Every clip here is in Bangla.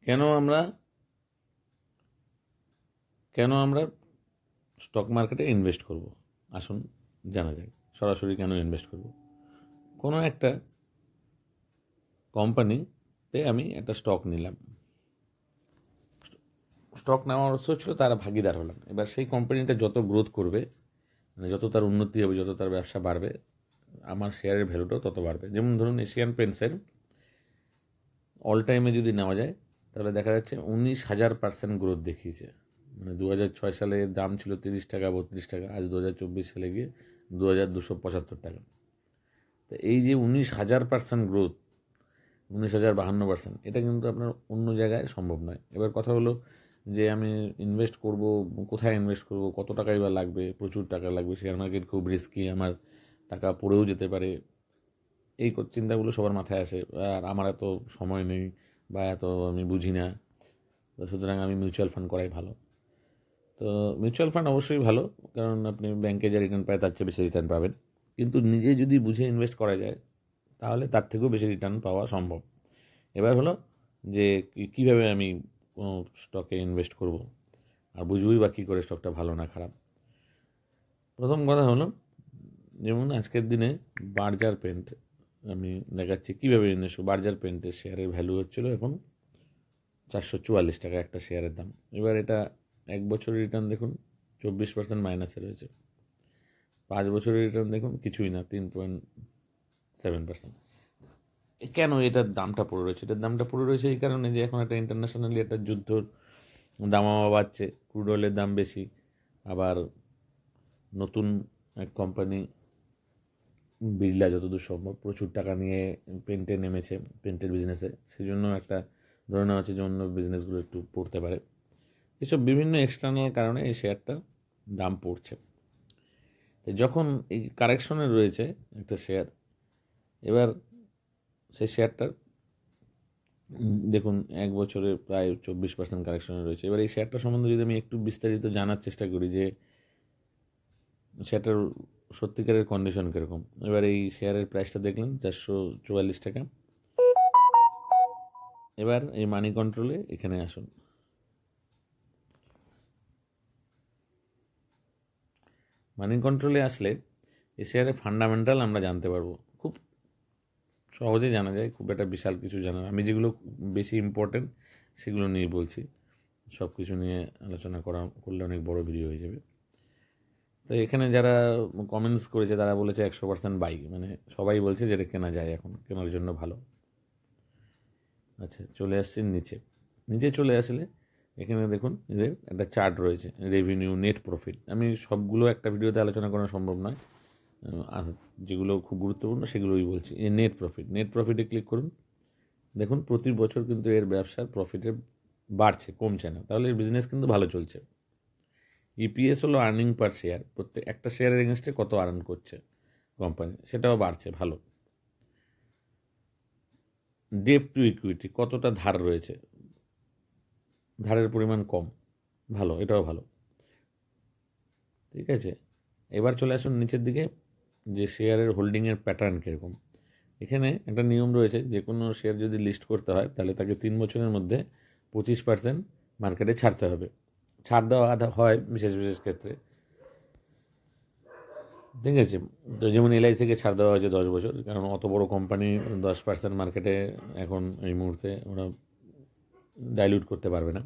কেন আমরা কেন আমরা স্টক মার্কেটে ইনভেস্ট করব? আসুন জানা যায় সরাসরি কেন ইনভেস্ট করব। কোনো একটা কোম্পানিতে আমি একটা স্টক নিলাম, স্টক নেওয়ার অর্থ ছিল তারা ভাগিদার হলাম। এবার সেই কোম্পানিটা যত গ্রোথ করবে, মানে যত তার উন্নতি হবে, যত তার ব্যবসা বাড়বে, আমার শেয়ারের ভ্যালুটাও তত বাড়বে। যেমন ধরুন এশিয়ান পেন্টসের অল টাইমে যদি নেওয়া যায় তাহলে দেখা যাচ্ছে 19,000% গ্রোথ দেখিয়েছে। মানে 2006 সালে এর দাম ছিল 30 টাকা 32 টাকা, আজ 2024 সালে গিয়ে 2,275 টাকা। তো এই যে 19,000% গ্রোথ, 19,052%, এটা কিন্তু আপনার অন্য জায়গায় সম্ভব নয়। এবার কথা হলো যে আমি ইনভেস্ট করব, কোথায় ইনভেস্ট করব, কত টাকাই বা লাগবে, প্রচুর টাকা লাগবে, শেয়ার মার্কেট খুব রিস্কি, আমার টাকা পড়েও যেতে পারে, এই চিন্তাগুলো সবার মাথায় আসে। আর আমার এত সময় নেই বা এত আমি বুঝি না, তো সুতরাং আমি মিউচুয়াল ফান্ড করাই ভালো। তো মিউচুয়াল ফান্ড অবশ্যই ভালো, কারণ আপনি ব্যাংকে যা রিটার্ন পায় তার চেয়ে বেশি রিটার্ন পাবেন। কিন্তু নিজে যদি বুঝে ইনভেস্ট করা যায় তাহলে তার থেকেও বেশি রিটার্ন পাওয়া সম্ভব। এবার হলো যে কীভাবে আমি কোনো স্টকে ইনভেস্ট করব, আর বুঝবই বা কী করে স্টকটা ভালো না খারাপ। প্রথম কথা হলো, যেমন আজকের দিনে বার্জার পেন্ট আমি দেখাচ্ছি কীভাবে ইনভেস্ট। বার্জার পেন্টের শেয়ারের ভ্যালু হচ্ছিল এখন 444 টাকা একটা শেয়ারের দাম। এবার এটা 1 বছরের রিটার্ন দেখুন 24% মাইনাসে রয়েছে। 5 বছরের রিটার্ন দেখুন কিছুই না, 3.7%। কেন এটার দামটা পড়ে রয়েছে? এটার দামটা পড়ে রয়েছে এই কারণে যে এখন একটা ইন্টারন্যাশনালি একটা যুদ্ধর দামামা বাড়ছে, ক্রুড অয়েলের দাম বেশি, আবার নতুন এক কোম্পানি বিড়লা যতদূর সম্ভব প্রচুর টাকা নিয়ে পেন্টে নেমেছে, পেন্টের বিজনেসে, সেই জন্য একটা ধরে নেওয়া হচ্ছে যে অন্য বিজনেসগুলো একটু পড়তে পারে। এসব বিভিন্ন এক্সটার্নাল কারণে এই শেয়ারটা দাম পড়ছে। তো যখন এই কারেকশনে রয়েছে একটা শেয়ার, এবার সেই শেয়ারটার দেখুন 1 বছরে প্রায় 24% কারেকশনে রয়েছে। এবার এই শেয়ারটা সম্বন্ধে যদি আমি একটু বিস্তারিত জানার চেষ্টা করি যে শেয়ারটার সত্যিকারের কন্ডিশন কীরকম। এবার এই শেয়ারের প্রাইসটা দেখলেন 444 টাকা। এবার এই মানি কন্ট্রোলে এখানে আসুন। মানি কন্ট্রোলে আসলে এই শেয়ারের ফান্ডামেন্টাল আমরা জানতে পারবো, খুব সহজে জানা যায়, খুব একটা বিশাল কিছু জানা। আমি যেগুলো বেশি ইম্পর্টেন্ট সেগুলো নিয়ে বলছি, সব কিছু নিয়ে আলোচনা করলে অনেক বড় ভিডিও হয়ে যাবে। তো এখানে যারা কমেন্টস করেছে তারা বলেছে 100% বাই, মানে সবাই বলছে যে এটা কেনা যায়, এখন কেনার জন্য ভালো। আচ্ছা, চলে আসছি নিচে। নিচে চলে আসলে এখানে দেখুন এদের একটা চার্ট রয়েছে, রেভিনিউ, নেট প্রফিট। আমি সবগুলো একটা ভিডিওতে আলোচনা করা সম্ভব নয়, যেগুলো খুব গুরুত্বপূর্ণ সেগুলোই বলছি। এই নেট প্রফিট, নেট প্রফিটে ক্লিক করুন। দেখুন প্রতি বছর কিন্তু এর ব্যবসার প্রফিটে বাড়ছে, কমছে না, তাহলে এর বিজনেস কিন্তু ভালো চলছে। ইপিএস হলো আর্নিং পার শেয়ার, প্রত্যেক একটা শেয়ারের এগেনস্টে কত আর্ন করছে কোম্পানি, সেটাও বাড়ছে, ভালো। ডেট টু ইকুইটি, কতটা ধার রয়েছে, ধারের পরিমাণ কম, ভালো, এটাও ভালো। ঠিক আছে, এবার চলে আসুন নিচের দিকে যে শেয়ারের হোল্ডিংয়ের প্যাটার্ন কীরকম। এখানে একটা নিয়ম রয়েছে, যে কোনো শেয়ার যদি লিস্ট করতে হয় তাহলে তাকে 3 বছরের মধ্যে 25% মার্কেটে ছাড়তে হবে। ছাড় দেওয়া হয় বিশেষ বিশেষ ক্ষেত্রে, ঠিক আছে। তো যেমন এলআইসিকে ছাড় দেওয়া হয়েছে 10 বছর, কারণ অত বড় কোম্পানি 10% মার্কেটে এখন এই মুহূর্তে ওরা ডাইলিউট করতে পারবে না।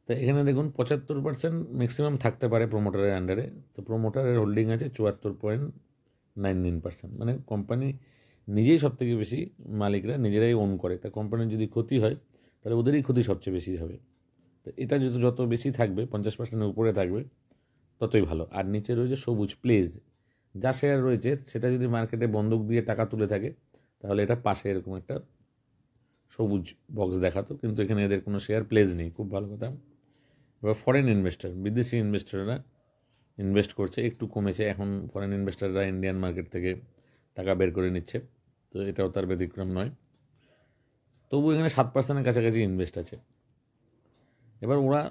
তো এখানে দেখুন 75% ম্যাক্সিমাম থাকতে পারে প্রোমোটারের আন্ডারে। তো প্রোমোটারের হোল্ডিং আছে 74.99%, মানে কোম্পানি নিজেই সবথেকে বেশি, মালিকরা নিজেরাই ওন করে। তা কোম্পানির যদি ক্ষতি হয় তাহলে ওদেরই ক্ষতি সবচেয়ে বেশি হবে। তো এটা যত বেশি থাকবে, 50%-এর উপরে থাকবে, ততই ভালো। আর নিচে রয়েছে সবুজ প্লেজ, যা শেয়ার রয়েছে সেটা যদি মার্কেটে বন্দুক দিয়ে টাকা তুলে থাকে তাহলে এটা পাশে এরকম একটা সবুজ বক্স দেখাতো, কিন্তু এখানে এদের কোনো শেয়ার প্লেজ নেই, খুব ভালো কথা। এবার ফরেন ইনভেস্টার, বিদেশি ইনভেস্টাররা ইনভেস্ট করছে, একটু কমেছে এখন। ফরেন ইনভেস্টাররা ইন্ডিয়ান মার্কেট থেকে টাকা বের করে নিচ্ছে, তো এটাও তার ব্যতিক্রম নয়। তবু এখানে 7%-এর কাছাকাছি ইনভেস্ট আছে। এবার ওরা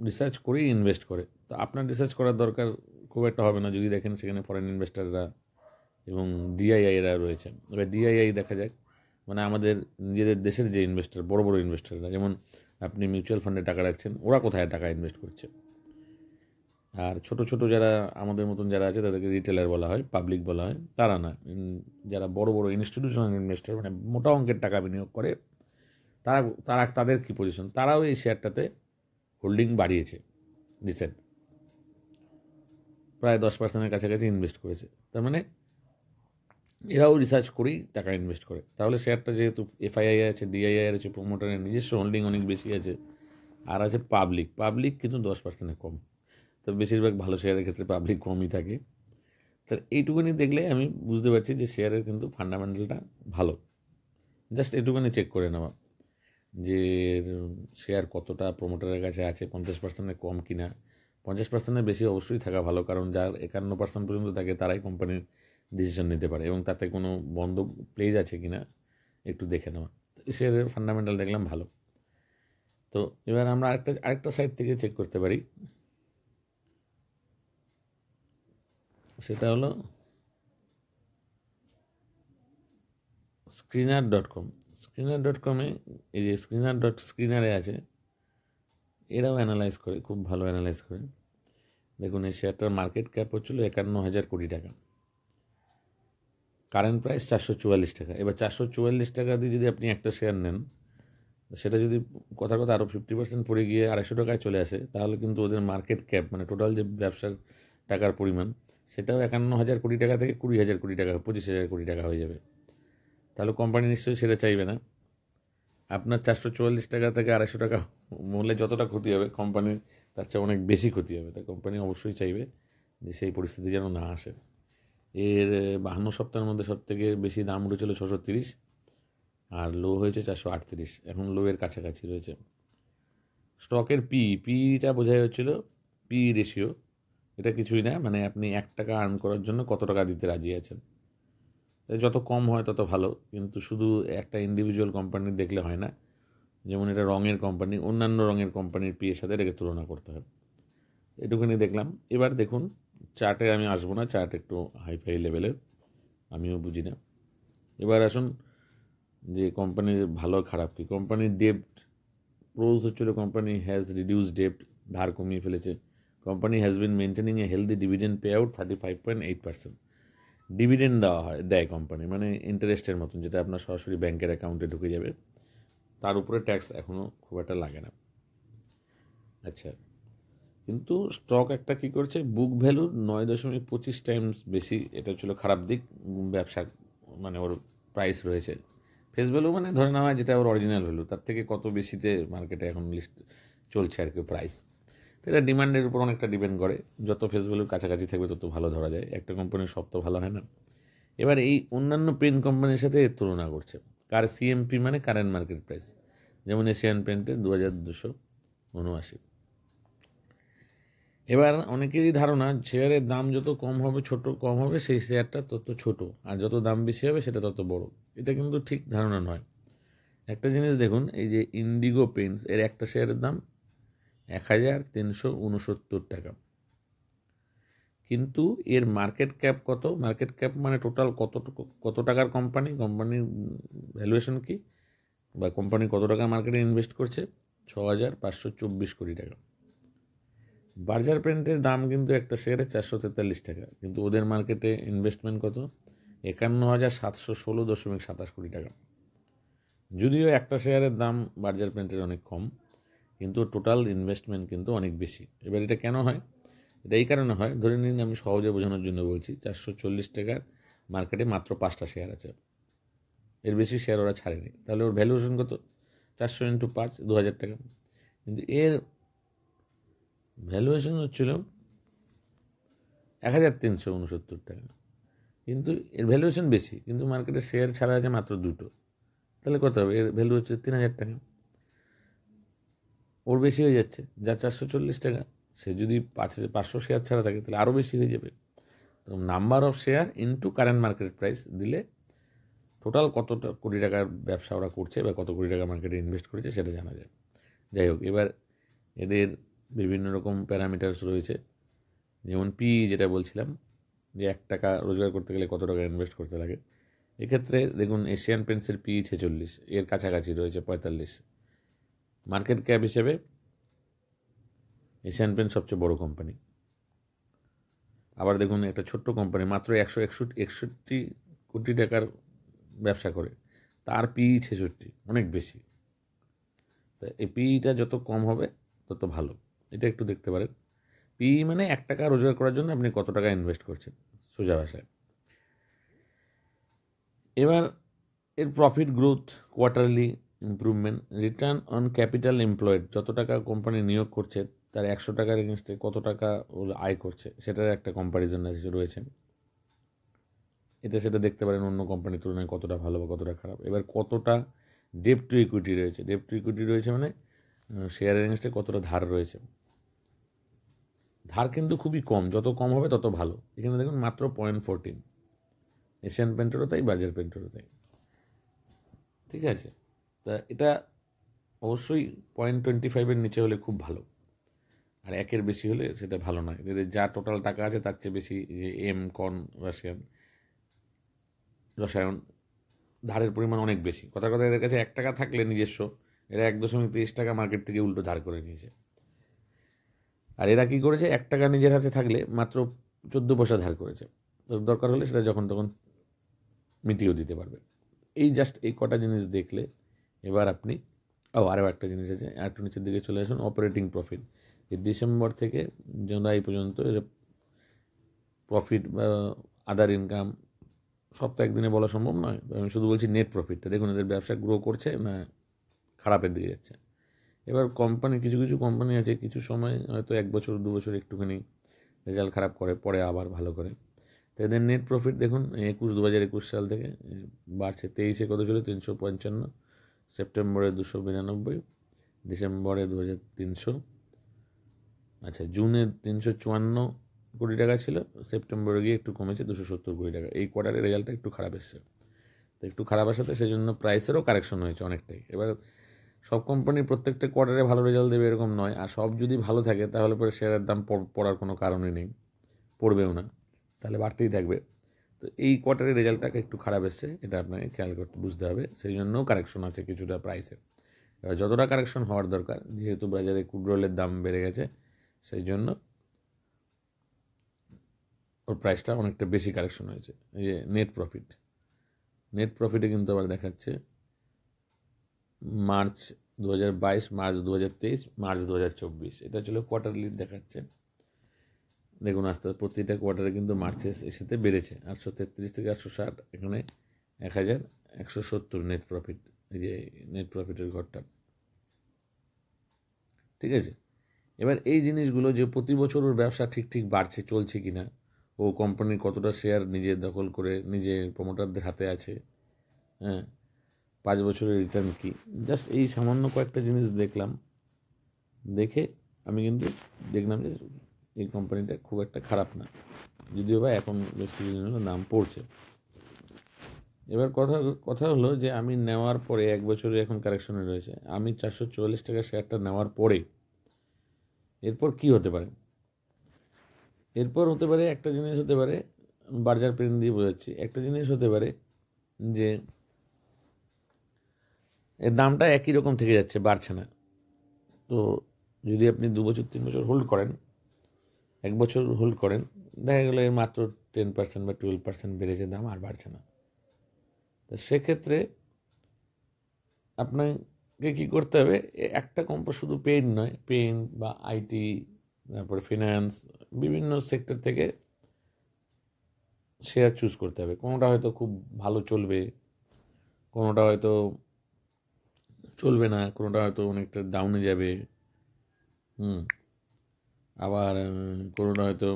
রিসার্চ করেই ইনভেস্ট করে, তো আপনার রিসার্চ করার দরকার খুব একটা হবে না যদি দেখেন সেখানে ফরেন ইনভেস্টাররা এবং ডিআইআইরা রয়েছে। এবার ডিআইআই দেখা যাক, মানে আমাদের নিজেদের দেশের যে ইনভেস্টার, বড় বড় ইনভেস্টাররা, যেমন আপনি মিউচুয়াল ফান্ডে টাকা রাখছেন, ওরা কোথায় টাকা ইনভেস্ট করছে। আর ছোট ছোট যারা আমাদের মতন যারা আছে তাদেরকে রিটেলার বলা হয়, পাবলিক বলা হয়, তারা না। যারা বড় বড় ইনস্টিটিউশনাল ইনভেস্টার, মানে মোটা অঙ্কের টাকা বিনিয়োগ করে, তারা তারা তাদের কী পজিশন, তারাও এই শেয়ারটাতে হোল্ডিং বাড়িয়েছে রিসেন্ট, প্রায় 10%-এর কাছাকাছি ইনভেস্ট করেছে। তার মানে এরাও রিসার্চ করেই টাকা ইনভেস্ট করে। তাহলে শেয়ারটা যেহেতু এফআইআই আছে, ডিআইআই আছে, প্রোমোটারের নিজস্ব হোল্ডিং অনেক বেশি আছে, আর আছে পাবলিক কিন্তু 10%-এর কম। তো বেশিরভাগ ভালো শেয়ারের ক্ষেত্রে পাবলিক কমই থাকে। তার এইটুকুনি দেখলে আমি বুঝতে পারছি যে শেয়ারের কিন্তু ফান্ডামেন্টালটা ভালো। জাস্ট এইটুকুনি চেক করে নেওয়া যে শেয়ার কতটা প্রোমোটারের কাছে আছে, 50%-এর কম কিনা। 50%-এর বেশি অবশ্যই থাকা ভালো, কারণ যার 51% পর্যন্ত থাকে তারাই কোম্পানির ডিসিশন নিতে পারে, এবং তাতে কোনো বন্ধ প্লেজ আছে কিনা একটু দেখে নেওয়া। শেয়ারের ফান্ডামেন্টাল দেখলাম ভালো। তো এবার আমরা আরেকটা সাইট থেকে চেক করতে পারি, সেটা হলো screener.com। screener.com-এ এই যে স্ক্রিনারে আছে, এরাও অ্যানালাইজ করে, খুব ভালো অ্যানালাইজ করে। দেখুন এই শেয়ারটার মার্কেট ক্যাপ হচ্ছিল 51,000 কোটি টাকা, কারেন্ট প্রাইস 444 টাকা। এবার 444 টাকা দিয়ে যদি আপনি একটা শেয়ার নেন, সেটা যদি কথা আরও 50% পড়ে গিয়ে 250 টাকায় চলে আসে, তাহলে কিন্তু ওদের মার্কেট ক্যাপ, মানে টোটাল যে ব্যবসার টাকার পরিমাণ, সেটাও 51,000 কোটি টাকা থেকে 20,000 কোটি টাকা, 25,000 কোটি টাকা হয়ে যাবে। তাহলে কোম্পানি নিশ্চয়ই সেটা চাইবে না। আপনার 444 টাকা থেকে 250 টাকা মূল্যে যতটা ক্ষতি হবে, কোম্পানির তার চেয়ে অনেক বেশি ক্ষতি হবে। তাই কোম্পানি অবশ্যই চাইবে যে সেই পরিস্থিতি যেন না আসে। এর 52 সপ্তাহের মধ্যে সবথেকে বেশি দাম উঠেছিল 630, আর লো হয়েছে 438, এখন লো এর কাছাকাছি রয়েছে। স্টকের পিটা বোঝাই হচ্ছিল পি রেশিও, এটা কিছুই না, মানে আপনি 1 টাকা আর্ন করার জন্য কত টাকা দিতে রাজি আছেন। যত কম হয় তত ভালো, কিন্তু শুধু একটা ইন্ডিভিজুয়াল কোম্পানির দেখলে হয় না। যেমন এটা রঙের কোম্পানি, অন্যান্য রঙের কোম্পানির পিএর সাথে এটাকে তুলনা করতে হবে। এটুকুনি দেখলাম। এবার দেখুন চার্টে আমি আসবো না, চার্ট একটু হাইফাই লেভেলের, আমিও বুঝি না। এবার আসুন যে কোম্পানির ভালো খারাপ কী। কোম্পানির ডেপ্ট প্রোজ হচ্ছিল, কোম্পানি হ্যাজ রিডিউস ডেপ্ট, ধার কমিয়ে ফেলেছে। Company has been maintaining a healthy dividend pay out 35.8%। Dividend দেয় কোম্পানি, মানে ইন্টারেস্টের মতন, যেটা আপনার সরাসরি ব্যাংকের অ্যাকাউন্টে ঢুকে যাবে, তার উপরে ট্যাক্স এখনও খুব একটা লাগে না। আচ্ছা, কিন্তু স্টক একটা কী করছে, বুক ভ্যালুর 9.25 টাইমস বেশি, এটা ছিল খারাপ দিক। ব্যবসা মানে ওর প্রাইস রয়েছে, ফেস ভ্যালু মানে ধরে নেওয়া হয় যেটা ওর অরিজিনাল ভ্যালু, তার থেকে কত বেশিতে মার্কেটে এখন লিস্ট চলছে আর কি প্রাইস। তো এটা ডিমান্ডের উপর অনেকটা ডিপেন্ড করে, যত ফেস ভ্যালুর কাছাকাছি থাকবে তত ভালো ধরা যায়। একটা কোম্পানির সব তো ভালো হয় না। এবার এই অন্যান্য পেন কোম্পানির সাথে এর তুলনা করছে, কার সিএমপি মানে কারেন্ট মার্কেট প্রাইস। যেমন এশিয়ান পেন্টের 2279। এবার অনেকেরই ধারণা শেয়ারের দাম যত কম হবে সেই শেয়ারটা তত ছোট, আর যত দাম বেশি হবে সেটা তত বড়। এটা কিন্তু ঠিক ধারণা নয়। একটা জিনিস দেখুন, এই যে ইন্ডিগো পেন্টস, এর একটা শেয়ারের দাম 1,369 টাকা, কিন্তু এর মার্কেট ক্যাপ কত? মার্কেট ক্যাপ মানে টোটাল কত টাকার কোম্পানির ভ্যালুয়েশন কি, বা কোম্পানি কত টাকা মার্কেটে ইনভেস্ট করছে? 6,524 কোটি টাকা। বার্জার পেন্টের দাম কিন্তু একটা শেয়ারে 443 টাকা, কিন্তু ওদের মার্কেটে ইনভেস্টমেন্ট কত? 51,716.27 কোটি টাকা। যদিও একটা শেয়ারের দাম বার্জার পেন্টের অনেক কম, কিন্তু টোটাল ইনভেস্টমেন্ট কিন্তু অনেক বেশি। এবার এটা কেন হয়? এটা এই কারণে হয়, ধরে নিন, আমি সহজে বোঝানোর জন্য বলছি, 440 টাকার মার্কেটে মাত্র 5টা শেয়ার আছে, এর বেশি শেয়ার ওরা ছাড়েনি, তাহলে ওর ভ্যালুয়েশন কত? 400 × 5, 2,000 টাকা। কিন্তু এর ভ্যালুয়েশন হচ্ছিল 1,369 টাকা, কিন্তু এর ভ্যালুয়েশন বেশি, কিন্তু মার্কেটে শেয়ার ছাড়া আছে মাত্র 2টো, তাহলে কত হবে? এর ভ্যালু হচ্ছে 3,000 টাকা। ওর বেশি হয়ে যাচ্ছে, যা 440 টাকা, সে যদি 500 শেয়ার ছাড়া থাকে তাহলে আরও বেশি হয়ে যাবে। তো number of share into current market price দিলে টোটাল কত কোটি টাকার ব্যবসা ওরা করছে বা কত কোটি টাকা মার্কেটে ইনভেস্ট করেছে সেটা জানা যায়। যাই হোক, এবার এদের বিভিন্ন রকম প্যারামিটার্স রয়েছে, যেমন যেটা বলছিলাম, যে 1 টাকা রোজগার করতে গেলে কত টাকা ইনভেস্ট করতে লাগে। এক্ষেত্রে দেখুন এশিয়ান পেন্টসের পিই 46, এর কাছাকাছি রয়েছে 45। মার্কেট ক্যাপ হিসেবে এশিয়ান পেন্ট সবচেয়ে বড় কোম্পানি। আবার দেখুন একটা ছোট্ট কোম্পানি, মাত্র 161 কোটি টাকার ব্যবসা করে, তার পিই 66, অনেক বেশি। তা এই পিইটা যত কম হবে তত ভালো, এটা একটু দেখতে পারেন। পিই মানে 1 টাকা রোজগার করার জন্য আপনি কত টাকা ইনভেস্ট করছেন, সোজা ভাষায়। এবার এর profit growth, quarterly improvement, return on capital employed, যত টাকা কোম্পানি নিয়োগ করছে তার 100 টাকার এগেনস্টে কত টাকা আয় করছে সেটার একটা কম্প্যারিজন রয়েছে। এটা সেটা দেখতে পারেন অন্য কোম্পানির তুলনায় কতটা ভালো বা কতটা খারাপ। এবার কতটা ডেট টু ইকুইটি রয়েছে, ডেট টু ইকুইটি রয়েছে মানে শেয়ার এগেনস্টে কতটা ধার রয়েছে। ধার কিন্তু খুবই কম, যত কম হবে তত ভালো। এখানে দেখুন মাত্র 0.14, এশিয়ান পেন্টেরও তাই, বাজার পেন্টেরও তাই। ঠিক আছে, তা এটা অবশ্যই 0.25-এর নিচে হলে খুব ভালো, আর 1-এর বেশি হলে সেটা ভালো নয়। এদের যা টোটাল টাকা আছে তার চেয়ে বেশি, যে কর্ন রসায়ন ধারের পরিমাণ অনেক বেশি। কথা এদের কাছে 1 টাকা থাকলে নিজস্ব, এরা 1.30 টাকা মার্কেট থেকে উল্টো ধার করে নিয়েছে। আর এরা কী করেছে, 1 টাকা নিজের হাতে থাকলে মাত্র 14 পয়সা ধার করেছে। তো দরকার হলে সেটা যখন তখন মিটিয়েও দিতে পারবে। এই জাস্ট এই কটা জিনিস দেখলে এবার আপনি, আরও একটা জিনিস আছে, একটু নিচের দিকে চলে আসুন, অপারেটিং প্রফিট। এই ডিসেম্বর থেকে জুলাই পর্যন্ত এর প্রফিট বা আদার ইনকাম সব তো একদিনে বলা সম্ভব নয়, আমি শুধু বলছি নেট প্রফিটটা। দেখুন এদের ব্যবসা গ্রো করছে না খারাপের দিকে যাচ্ছে। এবার কোম্পানি, কিছু কিছু কোম্পানি আছে কিছু সময় হয়তো 1 বছর 2 বছর একটুখানি রেজাল্ট খারাপ করে, পরে আবার ভালো করে। তো এদের নেট প্রফিট দেখুন 2021 সাল থেকে বাড়ছে। 23-এ কত ছিল, 355, সেপ্টেম্বরে 292, ডিসেম্বরে 2300, আচ্ছা জুনে 354 কোটি টাকা ছিল, সেপ্টেম্বরে গিয়ে একটু কমেছে 270 কোটি টাকা। এই কোয়ার্টারের রেজাল্টটা একটু খারাপ এসছে। তো একটু খারাপ আসাতে সেই জন্য প্রাইসেরও কারেকশন হয়েছে অনেকটাই। এবার সব কোম্পানি প্রত্যেকটা কোয়ার্টারে ভালো রেজাল্ট দেবে এরকম নয়, আর সব যদি ভালো থাকে তাহলে পরে শেয়ারের দাম পড়ার কোনো কারণই নেই, পড়বেও না, তাহলে বাড়তেই থাকবে। তো এই কোয়ার্টারের রেজাল্টটাকে একটু খারাপ এসছে, এটা আপনাকে খেয়াল করতে বুঝতে হবে। সেই জন্যও কারেকশন আছে কিছুটা প্রাইসে। এবার যতটা কারেকশন হওয়ার দরকার, যেহেতু বাজারে ক্রুড অয়েলের দাম বেড়ে গেছে, সেই জন্য ওর প্রাইসটা অনেকটা বেশি কারেকশন হয়েছে। এই যে নেট প্রফিটে কিন্তু আবার দেখাচ্ছে মার্চ 2022, মার্চ 2023, মার্চ 2024, এটা ছিল কোয়ার্টারলি দেখাচ্ছে। দেখুন আস্তে আস্তে প্রতিটা কোয়ার্টারে কিন্তু মার্চের সাথে বেড়েছে, 833 থেকে 860, এখানে 1170 নেট প্রফিট। এই যে নেট প্রফিটের ঘরটা, ঠিক আছে। এবার এই জিনিসগুলো যে প্রতি বছর ওর ব্যবসা ঠিক ঠিক বাড়ছে, চলছে কি না, ও কোম্পানির কতটা শেয়ার নিজে দখল করে নিজে প্রমোটারদের হাতে আছে, হ্যাঁ, 5 বছরের রিটার্ন কী, জাস্ট এই সামান্য কয়েকটা জিনিস দেখলাম, দেখে আমি কিন্তু দেখলাম যে এই কোম্পানিটা খুব একটা খারাপ না, যদিও বা এখন বেশ কিছু দিনের দাম পড়ছে। এবার কথা হলো যে আমি নেওয়ার পরে 1 বছরে এখন কারেকশনে রয়েছে, আমি 444 টাকা শেয়ারটা নেওয়ার পরে এরপর কি হতে পারে? এরপর হতে পারে একটা জিনিস হতে পারে, বার্জার পেন দিয়ে বোঝাচ্ছি, একটা জিনিস হতে পারে যে এর দামটা একই রকম থেকে যাচ্ছে, বাড়ছে না। তো যদি আপনি 2 বছর 3 বছর হোল্ড করেন, 1 বছর হোল্ড করেন, দেখা গেলো এর মাত্র 10% বা 12% বেড়েছে দাম, আর বাড়ছে না। তো সেক্ষেত্রে আপনাকে কী করতে হবে, একটা কোম্পানি শুধু পেইন্ট নয়, পেইন্ট বা আইটি, তারপরে ফিনান্স, বিভিন্ন সেক্টর থেকে শেয়ার চুজ করতে হবে। কোনোটা হয়তো খুব ভালো চলবে, কোনোটা হয়তো চলবে না, কোনোটা হয়তো অনেকটা ডাউনে যাবে, আবার কোনোটা হয়তো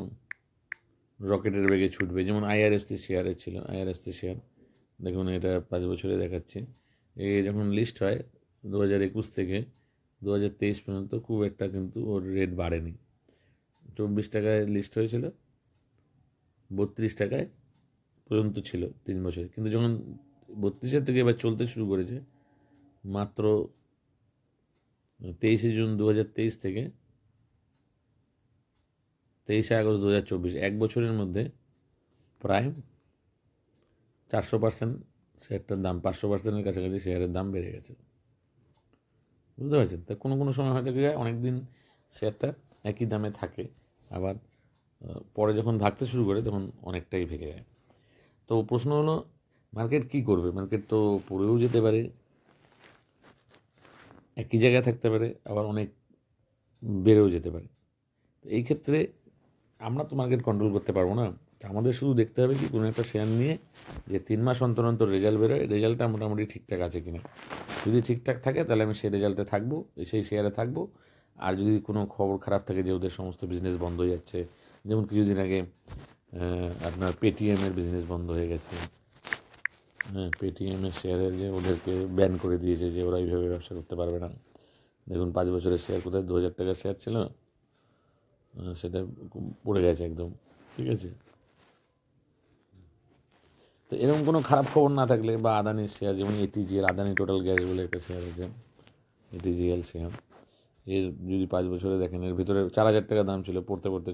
রকেটের বেগে ছুটবে। যেমন আইআরএফসি শেয়ারের ছিল, আইআরএফসি শেয়ার দেখুন এটা 5 বছরে দেখাচ্ছে। যখন লিস্ট হয় 2021 থেকে 2023 পর্যন্ত খুব একটা কিন্তু ওর রেট বাড়েনি। 24 টাকায় লিস্ট হয়েছিল, 32 টাকায় পর্যন্ত ছিল 3 বছরে, কিন্তু যখন 32-এর থেকে এবার চলতে শুরু করেছে মাত্র 23শে জুন 2023 থেকে 23শে আগস্ট 2024, 1 বছরের মধ্যে প্রায় 400% শেয়ারটার দাম, 500%-এর কাছাকাছি শেয়ারের দাম বেড়ে গেছে। বুঝতে পারছেন? তা কোনো কোনো সময় হয়তো কি হয়, অনেক দিন শেয়ারটা একই দামে থাকে, আবার পরে যখন ভাগতে শুরু করে তখন অনেকটাই ভেঙে যায়। তো প্রশ্ন হলো, মার্কেট কী করবে? মার্কেট তো পড়েও যেতে পারে, একই জায়গায় থাকতে পারে, আবার অনেক বেড়েও যেতে পারে। এই ক্ষেত্রে আমরা তো মার্কেট কন্ট্রোল করতে পারবো না। আমাদের শুধু দেখতে হবে কি, কোনো একটা শেয়ার নিয়ে যে 3 মাস অন্তর অন্তর রেজাল্ট বেরোয়, রেজাল্টটা মোটামুটি ঠিকঠাক আছে কিনা। যদি ঠিকঠাক থাকে তাহলে আমি সেই রেজাল্টে থাকবো, সেই শেয়ারে থাকবো। আর যদি কোনো খবর খারাপ থাকে যে ওদের সমস্ত বিজনেস বন্ধ হয়ে যাচ্ছে, যেমন কিছুদিন আগে আপনার পেটিএমের বিজনেস বন্ধ হয়ে গেছে, হ্যাঁ, পেটিএমের শেয়ারের যে ওদেরকে ব্যান করে দিয়েছে, যে ওরা এইভাবে ব্যবসা করতে পারবে না। দেখুন 5 বছরের শেয়ার কোথায় 2000 টাকার শেয়ার ছিল, সেটা পড়ে গেছে একদম, ঠিক আছে। তো এরকম কোনো খারাপ খবর না থাকলে, বা আদানির শেয়ার, যেমন এটিজিএল, আদানি টোটাল গ্যাস বলে একটা শেয়ার আছে, এটিজিএল শেয়ার, এর যদি 5 বছরে দেখেন, এর ভিতরে 4000 টাকা দাম ছিল, পড়তে পড়তে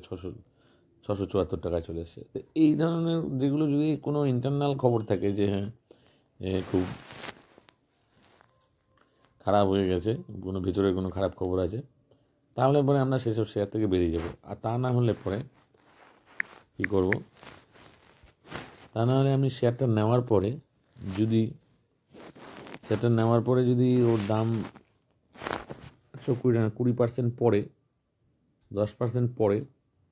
674 টাকায় চলে এসছে। তো এই ধরনের যেগুলো যদি কোনো ইন্টারনাল খবর থাকে যে হ্যাঁ খুব খারাপ হয়ে গেছে, কোনো ভিতরে কোনো খারাপ খবর আছে, তাহলে পরে আমরা সেসব শেয়ার থেকে বেরিয়ে যাব। আর তা না হলে পরে কী করব, তা না হলে আমি শেয়ারটা নেওয়ার পরে যদি ওর দাম 20% পড়ে, 10% পড়ে,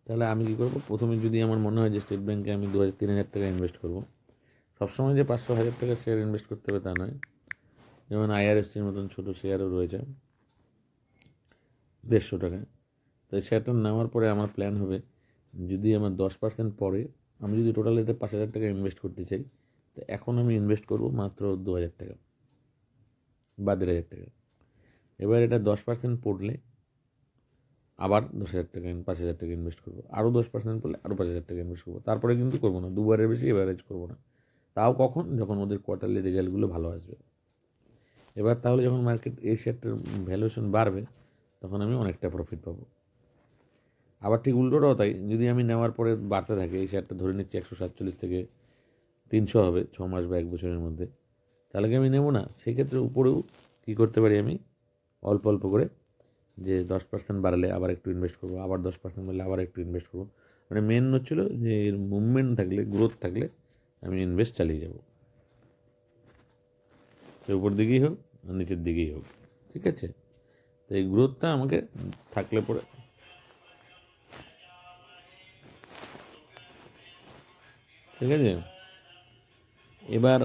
তাহলে আমি কী করব, প্রথমে যদি আমার মনে হয় যে স্টেট ব্যাঙ্কে আমি 2000-3000 টাকা ইনভেস্ট করব, সবসময় যে 500-1000 টাকা শেয়ার ইনভেস্ট করতে হবে তা নয়। যেমন আইআরএফসির মতন ছোটো শেয়ারও রয়েছে 150 টাকায়। তো এই শেয়ারটা নেওয়ার পরে আমার প্ল্যান হবে, যদি আমার 10% পড়ে, আমি যদি টোটাল এতে 5000 টাকা ইনভেস্ট করতে চাই, তো এখন আমি ইনভেস্ট করব মাত্র 2000 টাকা বা 1500 টাকা। এবার এটা 10% পড়লে আবার 10,000 টাকা 5000 টাকা ইনভেস্ট করবো, আরও 10% পড়লে আরও 5000 টাকা ইনভেস্ট করবো। তারপরে কিন্তু করবো না, দুবারের বেশি এভারেজ করবো না। তাও কখন, যখন ওদের কোয়ার্টারলি রেজাল্টগুলো ভালো আসবে। এবার তাহলে যখন মার্কেট এই শেয়ারটার ভ্যালুয়েশন বাড়বে, তখন আমি অনেকটা প্রফিট পাবো। আবার ঠিক উল্টোটাও তাই, যদি আমি নেওয়ার পরে বাড়তে থাকে, এই শেয়ারটা ধরে নিচ্ছি 147 থেকে 300 হবে 6 মাস বা 1 বছরের মধ্যে, তাহলে কি আমি নেবো না? সেক্ষেত্রে উপরেও কী করতে পারি, আমি অল্প অল্প করে, যে 10% বাড়লে আবার একটু ইনভেস্ট করবো, আবার 10% বাড়লে আবার একটু ইনভেস্ট করবো। মানে মেন হচ্ছিল যে এর মুভমেন্ট থাকলে, গ্রোথ থাকলে আমি ইনভেস্ট চালিয়ে যাব, সে উপর দিকেই হোক আর নিচের দিকেই হোক, ঠিক আছে। তো এই গ্রোথটা আমাকে থাকলে পরে, ঠিক আছে। এবার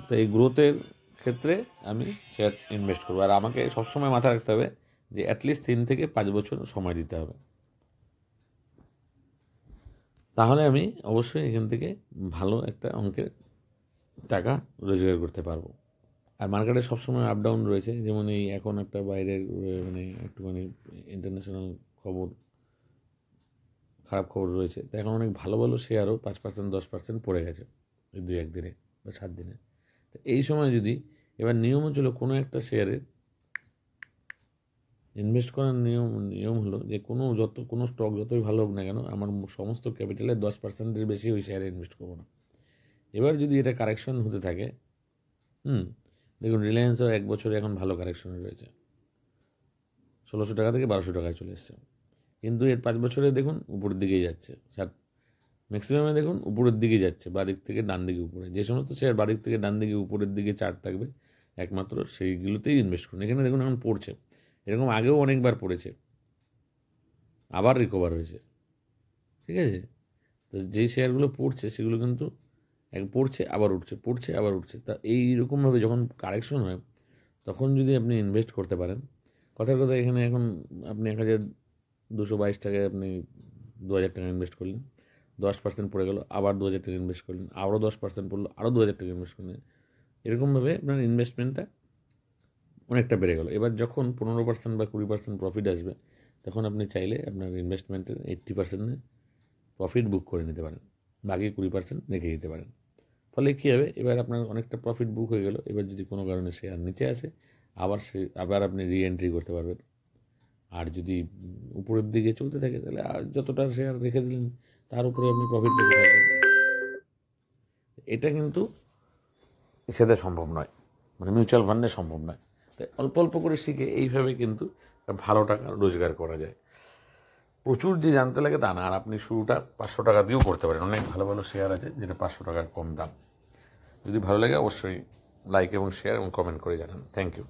তো এই গ্রোথের ক্ষেত্রে আমি শেয়ার ইনভেস্ট করবো। আর আমাকে সবসময় মাথায় রাখতে হবে যে অ্যাটলিস্ট 3 থেকে 5 বছর সময় দিতে হবে, তাহলে আমি অবশ্যই এখান থেকে ভালো একটা অঙ্কের টাকা রোজগার করতে পারবো। আর মার্কেটে সবসময় আপ ডাউন রয়েছে, যেমন এই এখন একটা বাইরের মানে একটুখানি ইন্টারন্যাশনাল খবর, খারাপ খবর রয়েছে। তো এখন অনেক ভালো ভালো শেয়ারও 5%, 10% পড়ে গেছে এই 2-1 দিনে বা 7 দিনে। তো এই সময় যদি, এবার নিয়ম হচ্ছিল, কোনো একটা শেয়ারে ইনভেস্ট করার নিয়ম হলো যে কোনো স্টক যতই ভালো হোক না কেন, আমার সমস্ত ক্যাপিটালের 10%-এর বেশি ওই শেয়ারে ইনভেস্ট করবো না। এবার যদি এটা কারেকশন হতে থাকে, দেখুন রিলায়েন্সও 1 বছরে এখন ভালো কারেকশনে রয়েছে, 1600 টাকা থেকে 1200 টাকায় চলে এসছে, কিন্তু এর 5 বছরে দেখুন উপরের দিকেই যাচ্ছে, ম্যাক্সিমামে দেখুন উপরের দিকে যাচ্ছে, বাদিক থেকে ডান দিকে উপরে। যে সমস্ত শেয়ার বাদিক থেকে ডান দিকে উপরের দিকে চার্ট থাকবে, একমাত্র সেইগুলোতেই ইনভেস্ট করুন। এখানে দেখুন এখন পড়ছে, এরকম আগেও অনেকবার পড়েছে, আবার রিকভার হয়েছে, ঠিক আছে। তো যেই শেয়ারগুলো পড়ছে সেগুলো কিন্তু পড়ছে আবার উঠছে, পড়ছে আবার উঠছে। তা এইরকমভাবে যখন কারেকশন হয়, তখন যদি আপনি ইনভেস্ট করতে পারেন, কথার কথা এখানে এখন আপনি 1222 টাকায় আপনি 2000 টাকা ইনভেস্ট করলেন, 10% পড়ে গেল, আবার 2000 টাকা ইনভেস্ট করলেন, আরও 10% পড়লো, আরও 2000 টাকা ইনভেস্ট করলেন, এরকমভাবে আপনার ইনভেস্টমেন্টটা অনেকটা বেড়ে গেল। এবার যখন 15% বা 20% প্রফিট আসবে, তখন আপনি চাইলে আপনার ইনভেস্টমেন্টের 80% প্রফিট বুক করে নিতে পারেন, বাকি 20% রেখে দিতে পারেন। ফলে কী হবে, এবার আপনার অনেকটা প্রফিট বুক হয়ে গেল। এবার যদি কোনো কারণে শেয়ার নিচে আসে, আবার আপনি রিএন্ট্রি করতে পারবেন। আর যদি উপরের দিকে চলতে থাকে, তাহলে যতটা শেয়ার রেখে দিলেন তার উপরে আপনি প্রফিট পেতে থাকবেন। এটা কিন্তু সেটা সম্ভব নয়, মানে মিউচুয়াল ফান্ডে সম্ভব নয়। তাই অল্প অল্প করে শিখে এইভাবে কিন্তু ভালো টাকা রোজগার করা যায়। প্রচুর যে জানতে লাগে তা না, আর আপনি শুরুটা 500 টাকা দিয়েও করতে পারেন। অনেক ভালো ভালো শেয়ার আছে যেটা 500 টাকার কম দাম। যদি ভালো লাগে অবশ্যই লাইক এবং শেয়ার এবং কমেন্ট করে জানান। Thank you.